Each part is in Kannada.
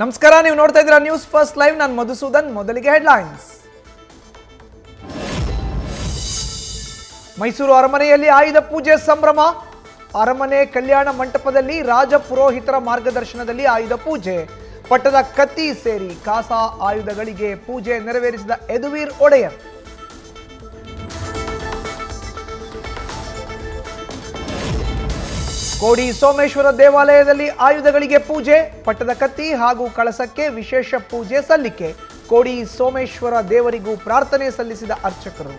ನಮಸ್ಕಾರ, ನೀವು ನೋಡ್ತಾ ಇದ್ದೀರಾ ನ್ಯೂಸ್ ಫಸ್ಟ್ ಲೈವ್. ನಾನು ಮಧುಸೂದನ್. ಮೊದಲಿಗೆ ಹೆಡ್ಲೈನ್ಸ್. ಮೈಸೂರು ಅರಮನೆಯಲ್ಲಿ ಆಯುಧ ಪೂಜೆ ಸಂಭ್ರಮ. ಅರಮನೆ ಕಲ್ಯಾಣ ಮಂಟಪದಲ್ಲಿ ರಾಜ ಪುರೋಹಿತರ ಮಾರ್ಗದರ್ಶನದಲ್ಲಿ ಆಯುಧ ಪೂಜೆ. ಪಟ್ಟದ ಕತ್ತಿ ಸೇರಿ ಕಾಸಾ ಆಯುಧಗಳಿಗೆ ಪೂಜೆ ನೆರವೇರಿಸಿದ ಯದುವೀರ್ ಒಡೆಯರ್. ಕೋಡಿ ಸೋಮೇಶ್ವರ ದೇವಾಲಯದಲ್ಲಿ ಆಯುಧಗಳಿಗೆ ಪೂಜೆ. ಪಟ್ಟದ ಕತ್ತಿ ಹಾಗೂ ಕಳಸಕ್ಕೆ ವಿಶೇಷ ಪೂಜೆ ಸಲ್ಲಿಕೆ. ಕೋಡಿ ಸೋಮೇಶ್ವರ ದೇವರಿಗೂ ಪ್ರಾರ್ಥನೆ ಸಲ್ಲಿಸಿದ ಅರ್ಚಕರು.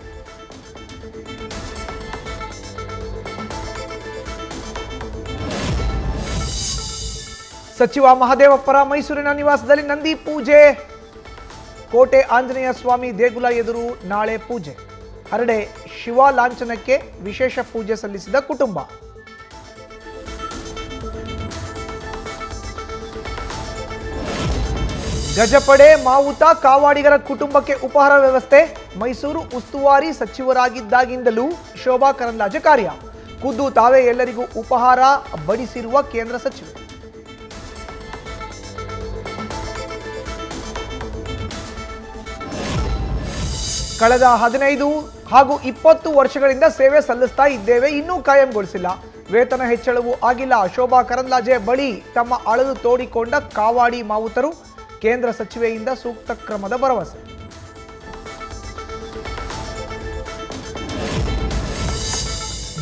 ಸಚಿವ ಮಹದೇವಪ್ಪರ ಮೈಸೂರಿನ ನಿವಾಸದಲ್ಲಿ ನಂದಿ ಪೂಜೆ. ಕೋಟೆ ಆಂಜನೇಯ ಸ್ವಾಮಿ ದೇಗುಲ ಎದುರು ನಾಳೆ ಪೂಜೆ. ಹರಡೆ ಶಿವ ಲಾಂಛನಕ್ಕೆ ವಿಶೇಷ ಪೂಜೆ ಸಲ್ಲಿಸಿದ ಕುಟುಂಬ. ಗಜಪಡೆ ಮಾವುತ ಕಾವಾಡಿಗರ ಕುಟುಂಬಕ್ಕೆ ಉಪಹಾರ ವ್ಯವಸ್ಥೆ. ಮೈಸೂರು ಉಸ್ತುವಾರಿ ಸಚಿವರಾಗಿದ್ದಾಗಿಂದಲೂ ಶೋಭಾ ಕರಂದ್ಲಾಜೆ ಕಾರ್ಯ. ಖುದ್ದು ತಾವೇ ಎಲ್ಲರಿಗೂ ಉಪಹಾರ ಬಡಿಸಿರುವ ಕೇಂದ್ರ ಸಚಿವೆ. ಕಳೆದ 15 ಹಾಗೂ 20 ವರ್ಷಗಳಿಂದ ಸೇವೆ ಸಲ್ಲಿಸ್ತಾ ಇದ್ದೇವೆ, ಇನ್ನೂ ಕಾಯಂಗೊಳಿಸಿಲ್ಲ. ವೇತನ ಹೆಚ್ಚಳವೂ ಆಗಿಲ್ಲ. ಶೋಭಾ ಕರಂದ್ಲಾಜೆ ಬಳಿ ತಮ್ಮ ಅಳಲು ತೋಡಿಕೊಂಡ ಕಾವಾಡಿ ಮಾವುತರು. ಕೇಂದ್ರ ಸಚಿವೆಯಿಂದ ಸೂಕ್ತ ಕ್ರಮದ ಭರವಸೆ.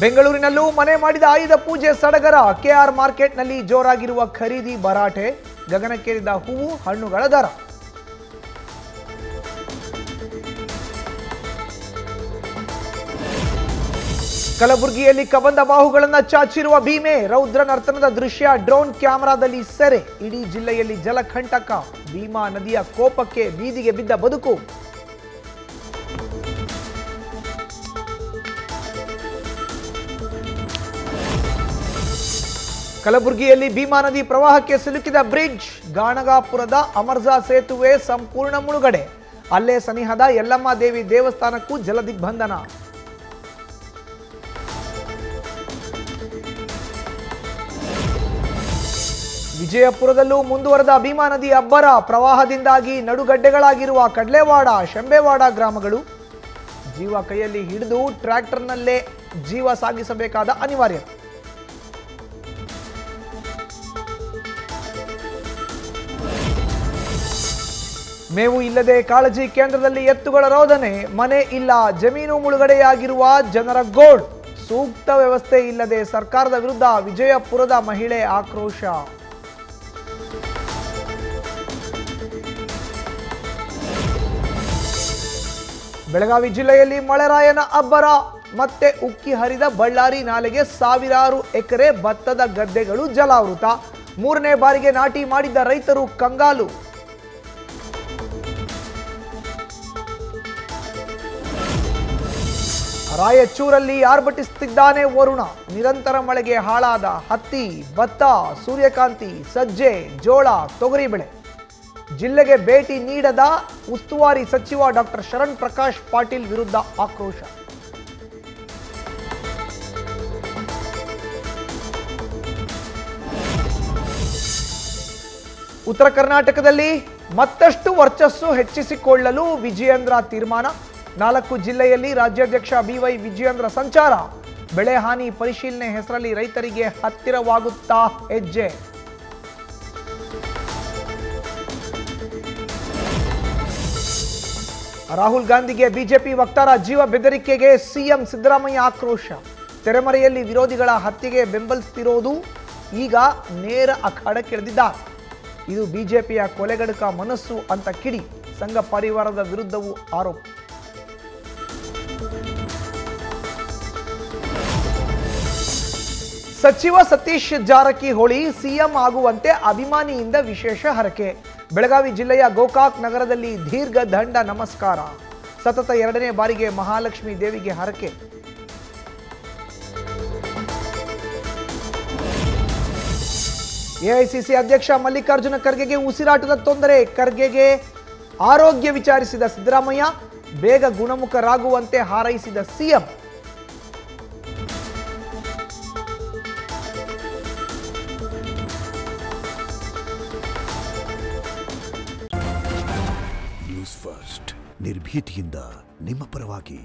ಬೆಂಗಳೂರಿನಲ್ಲೂ ಮನೆ ಮಾಡಿದ ಆಯುಧ ಪೂಜೆ ಸಡಗರ. ಕೆಆರ್ ಮಾರ್ಕೆಟ್ನಲ್ಲಿ ಜೋರಾಗಿರುವ ಖರೀದಿ ಭರಾಟೆ. ಗಗನಕ್ಕೇರಿದ ಹೂವು ಹಣ್ಣುಗಳ ದರ. ಕಲಬುರಗಿಯಲ್ಲಿ ಕಬಂದ ಬಾಹುಗಳನ್ನು ಚಾಚಿರುವ ಭೀಮೆ. ರೌದ್ರ ನರ್ತನದ ದೃಶ್ಯ ಡ್ರೋನ್ ಕ್ಯಾಮೆರಾದಲ್ಲಿ ಸೆರೆ. ಇಡೀ ಜಿಲ್ಲೆಯಲ್ಲಿ ಜಲಕಂಟಕ. ಭೀಮಾ ನದಿಯ ಕೋಪಕ್ಕೆ ಬೀದಿಗೆ ಬಿದ್ದ ಬದುಕು. ಕಲಬುರಗಿಯಲ್ಲಿ ಭೀಮಾ ನದಿ ಪ್ರವಾಹಕ್ಕೆ ಸಿಲುಕಿದ ಬ್ರಿಡ್ಜ್. ಗಾಣಗಾಪುರದ ಅಮರ್ಜಾ ಸೇತುವೆ ಸಂಪೂರ್ಣ ಮುಳುಗಡೆ. ಅಲ್ಲೇ ಸನಿಹದ ಯಲ್ಲಮ್ಮ ದೇವಿ ದೇವಸ್ಥಾನಕ್ಕೂ ಜಲದಿಗ್ಬಂಧನ. ವಿಜಯಪುರದಲ್ಲೂ ಮುಂದುವರೆದ ಭೀಮಾ ನದಿ ಅಬ್ಬರ. ಪ್ರವಾಹದಿಂದಾಗಿ ನಡುಗಡ್ಡೆಗಳಾಗಿರುವ ಕಡ್ಲೇವಾಡ, ಶೆಂಬೇವಾಡ ಗ್ರಾಮಗಳು. ಜೀವ ಕೈಯಲ್ಲಿ ಹಿಡಿದು ಟ್ರ್ಯಾಕ್ಟರ್ನಲ್ಲೇ ಜೀವ ಸಾಗಿಸಬೇಕಾದ ಅನಿವಾರ್ಯತೆ. ಮೇವು ಇಲ್ಲದೆ ಕಾಳಜಿ ಕೇಂದ್ರದಲ್ಲಿ ಎತ್ತುಗಳ ರೋದನೆ. ಮನೆ ಇಲ್ಲ, ಜಮೀನು ಮುಳುಗಡೆಯಾಗಿರುವ ಜನರ ಗೋಳು. ಸೂಕ್ತ ವ್ಯವಸ್ಥೆ ಇಲ್ಲದೆ ಸರ್ಕಾರದ ವಿರುದ್ಧ ವಿಜಯಪುರದ ಮಹಿಳೆ ಆಕ್ರೋಶ. ಬೆಳಗಾವಿ ಜಿಲ್ಲೆಯಲ್ಲಿ ಮಳೆರಾಯನ ಅಬ್ಬರ. ಮತ್ತೆ ಉಕ್ಕಿ ಹರಿದ ಬಳ್ಳಾರಿ ನಾಲೆಗೆ ಸಾವಿರಾರು ಎಕರೆ ಭತ್ತದ ಗದ್ದೆಗಳು ಜಲಾವೃತ. 3ನೇ ಬಾರಿಗೆ ನಾಟಿ ಮಾಡಿದ್ದ ರೈತರು ಕಂಗಾಲು. ರಾಯಚೂರಲ್ಲಿ ಆರ್ಭಟಿಸುತ್ತಿದ್ದಾನೆ ವರುಣ. ನಿರಂತರ ಮಳೆಗೆ ಹಾಳಾದ ಹತ್ತಿ, ಭತ್ತ, ಸೂರ್ಯಕಾಂತಿ, ಸಜ್ಜೆ, ಜೋಳ, ತೊಗರಿ ಬೆಳೆ. ಜಿಲ್ಲೆಗೆ ಭೇಟಿ ನೀಡದ ಉಸ್ತುವಾರಿ ಸಚಿವ ಡಾಕ್ಟರ್ ಶರಣ್ ಪ್ರಕಾಶ್ ಪಾಟೀಲ್ ವಿರುದ್ಧ ಆಕ್ರೋಶ. ಉತ್ತರ ಕರ್ನಾಟಕದಲ್ಲಿ ಮತ್ತಷ್ಟು ವರ್ಚಸ್ಸು ಹೆಚ್ಚಿಸಿಕೊಳ್ಳಲು ವಿಜಯೇಂದ್ರ ತೀರ್ಮಾನ. 4 ಜಿಲ್ಲೆಯಲ್ಲಿ ರಾಜ್ಯಾಧ್ಯಕ್ಷ ಬಿವೈ ವಿಜಯೇಂದ್ರ ಸಂಚಾರ. ಬೆಳೆ ಹಾನಿ ಪರಿಶೀಲನೆ ಹೆಸರಲ್ಲಿ ರೈತರಿಗೆ ಹತ್ತಿರವಾಗುತ್ತಾ ಹೆಜ್ಜೆ. ರಾಹುಲ್ ಗಾಂಧಿಗೆ ಬಿಜೆಪಿ ವಕ್ತಾರ ಜೀವ ಬೆದರಿಕೆಗೆ ಸಿಎಂ ಸಿದ್ದರಾಮಯ್ಯ ಆಕ್ರೋಶ. ತೆರೆಮರೆಯಲ್ಲಿ ವಿರೋಧಿಗಳ ಹತ್ಯೆಗೆ ಬೆಂಬಲಿಸುತ್ತಿರೋದು ಈಗ ನೇರ ಅಖಾಡಕ್ಕಿಳಿದಿದ್ದಾರೆ. ಇದು ಬಿಜೆಪಿಯ ಕೊಲೆಗಡುಕ ಮನಸ್ಸು ಅಂತ ಕಿಡಿ. ಸಂಘ ಪರಿವಾರದ ವಿರುದ್ಧವೂ ಆರೋಪ. ಸಚಿವ ಸತೀಶ್ ಜಾರಕಿಹೊಳಿ ಸಿಎಂ ಆಗುವಂತೆ ಅಭಿಮಾನಿಯಿಂದ ವಿಶೇಷ ಹರಕೆ. ಬೆಳಗಾವಿ ಜಿಲ್ಲೆಯ ಗೋಕಾಕ್ ನಗರದಲ್ಲಿ ದೀರ್ಘ ದಂಡ ನಮಸ್ಕಾರ. ಸತತ 2ನೇ ಬಾರಿಗೆ ಮಹಾಲಕ್ಷ್ಮಿ ದೇವಿಗೆ ಹರಕೆ. ಎಐಸಿಸಿ ಅಧ್ಯಕ್ಷ ಮಲ್ಲಿಕಾರ್ಜುನ ಖರ್ಗೆಗೆ ಉಸಿರಾಟದ ತೊಂದರೆ. ಖರ್ಗೆಗೆ ಆರೋಗ್ಯ ವಿಚಾರಿಸಿದ ಸಿದ್ದರಾಮಯ್ಯ. ಬೇಗ ಗುಣಮುಖರಾಗುವಂತೆ ಹಾರೈಸಿದ ಸಿಎಂ. ಫಸ್ಟ್ ನಿರ್ಭೀತಿಯಿಂದ ನಿಮ್ಮ ಪರವಾಗಿ.